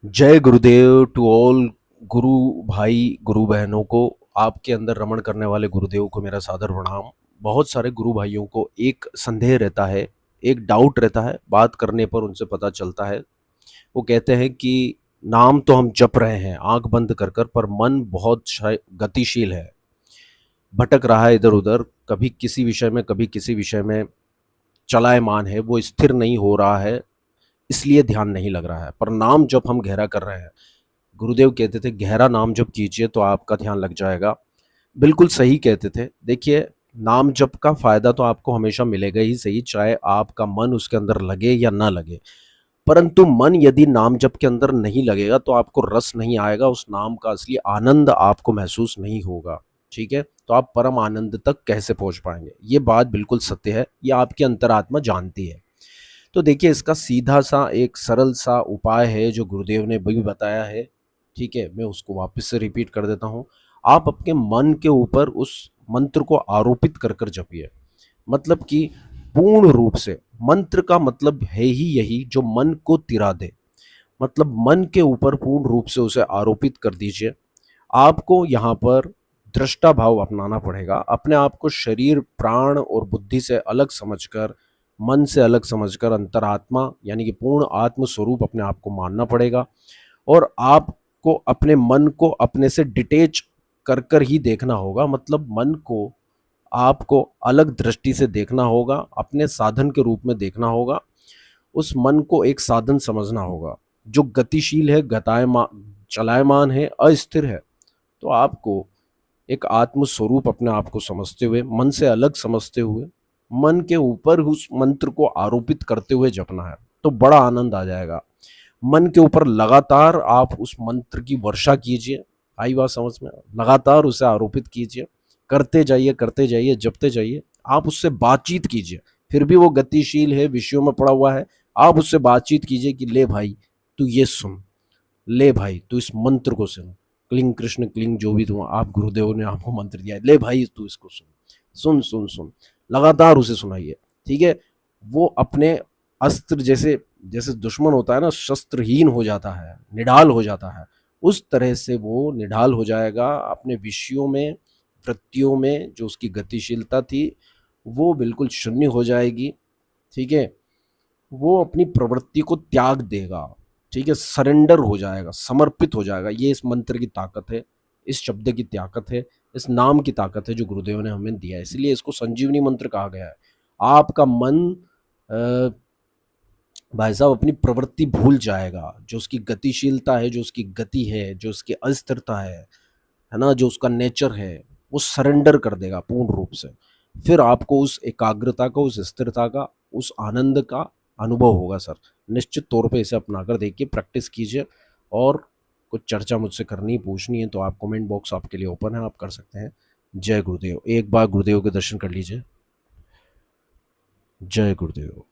जय गुरुदेव to all. गुरु भाई गुरु बहनों को, आपके अंदर रमण करने वाले गुरुदेव को मेरा सादर प्रणाम। बहुत सारे गुरु भाइयों को एक संदेह रहता है, एक डाउट रहता है, बात करने पर उनसे पता चलता है। वो कहते हैं कि नाम तो हम जप रहे हैं आंख बंद कर कर, पर मन बहुत गतिशील है, भटक रहा है इधर उधर, कभी किसी विषय में कभी किसी विषय में चलायमान है, वो स्थिर नहीं हो रहा है, इसलिए ध्यान नहीं लग रहा है। पर नाम जप हम गहरा कर रहे हैं। गुरुदेव कहते थे गहरा नाम जप कीजिए तो आपका ध्यान लग जाएगा। बिल्कुल सही कहते थे। देखिए, नाम जप का फायदा तो आपको हमेशा मिलेगा ही सही, चाहे आपका मन उसके अंदर लगे या ना लगे। परंतु मन यदि नाम जप के अंदर नहीं लगेगा तो आपको रस नहीं आएगा, उस नाम का असली आनंद आपको महसूस नहीं होगा। ठीक है, तो आप परम आनंद तक कैसे पहुंच पाएंगे? ये बात बिल्कुल सत्य है, ये आपकी अंतरात्मा जानती है। तो देखिए, इसका सीधा सा एक सरल सा उपाय है जो गुरुदेव ने भी बताया है। ठीक है, मैं उसको वापस से रिपीट कर देता हूँ। आप अपने मन के ऊपर उस मंत्र को आरोपित कर कर जपिए। मतलब कि पूर्ण रूप से, मंत्र का मतलब है ही यही जो मन को तिरा दे। मतलब मन के ऊपर पूर्ण रूप से उसे आरोपित कर दीजिए। आपको यहाँ पर दृष्टा भाव अपनाना पड़ेगा। अपने आप को शरीर, प्राण और बुद्धि से अलग समझकर, मन से अलग समझकर अंतरात्मा यानी कि पूर्ण आत्म स्वरूप अपने आप को मानना पड़ेगा। और आपको अपने मन को अपने से डिटेच कर कर ही देखना होगा। मतलब मन को आपको अलग दृष्टि से देखना होगा, अपने साधन के रूप में देखना होगा। उस मन को एक साधन समझना होगा जो गतिशील है, चलायमान है, अस्थिर है। तो आपको एक आत्म स्वरूप अपने आप को समझते हुए, मन से अलग समझते हुए, मन के ऊपर उस मंत्र को आरोपित करते हुए जपना है, तो बड़ा आनंद आ जाएगा। मन के ऊपर लगातार आप उस मंत्र की वर्षा कीजिए। आई बात समझ में? लगातार उसे आरोपित कीजिए, करते जाइए, जपते जाइए। आप उससे बातचीत कीजिए। फिर भी वो गतिशील है, विषयों में पड़ा हुआ है, आप उससे बातचीत कीजिए कि ले भाई तू ये सुन, ले भाई तू इस मंत्र को सुन, क्लिंग कृष्ण क्लिंग, जो भी तुम आप गुरुदेव ने आपको मंत्र दिया है, ले भाई तू इसको सुन, सुन सुन सुन। लगातार उसे सुनाइए। ठीक है, वो अपने अस्त्र जैसे, जैसे दुश्मन होता है ना, शस्त्रहीन हो जाता है, निढाल हो जाता है, उस तरह से वो निढाल हो जाएगा अपने विषयों में, वृत्तियों में। जो उसकी गतिशीलता थी वो बिल्कुल शून्य हो जाएगी। ठीक है, वो अपनी प्रवृत्ति को त्याग देगा। ठीक है, सरेंडर हो जाएगा, समर्पित हो जाएगा। ये इस मंत्र की ताकत है, इस शब्द की ताकत है, इस नाम की ताकत है जो गुरुदेव ने हमें दिया है। इसलिए इसको संजीवनी मंत्र कहा गया है। आपका मन भाई साहब अपनी प्रवृत्ति भूल जाएगा, जो उसकी गतिशीलता है, जो उसकी गति है, जो उसकी अस्थिरता है ना, जो उसका नेचर है, वो सरेंडर कर देगा पूर्ण रूप से। फिर आपको उस एकाग्रता का, उस स्थिरता का, उस आनंद का अनुभव होगा सर। निश्चित तौर पे इसे अपनाकर देखिए, प्रैक्टिस कीजिए। और कुछ चर्चा मुझसे करनी, पूछनी है तो आप कमेंट बॉक्स आपके लिए ओपन है, आप कर सकते हैं। जय गुरुदेव। एक बार गुरुदेव के दर्शन कर लीजिए। जय गुरुदेव।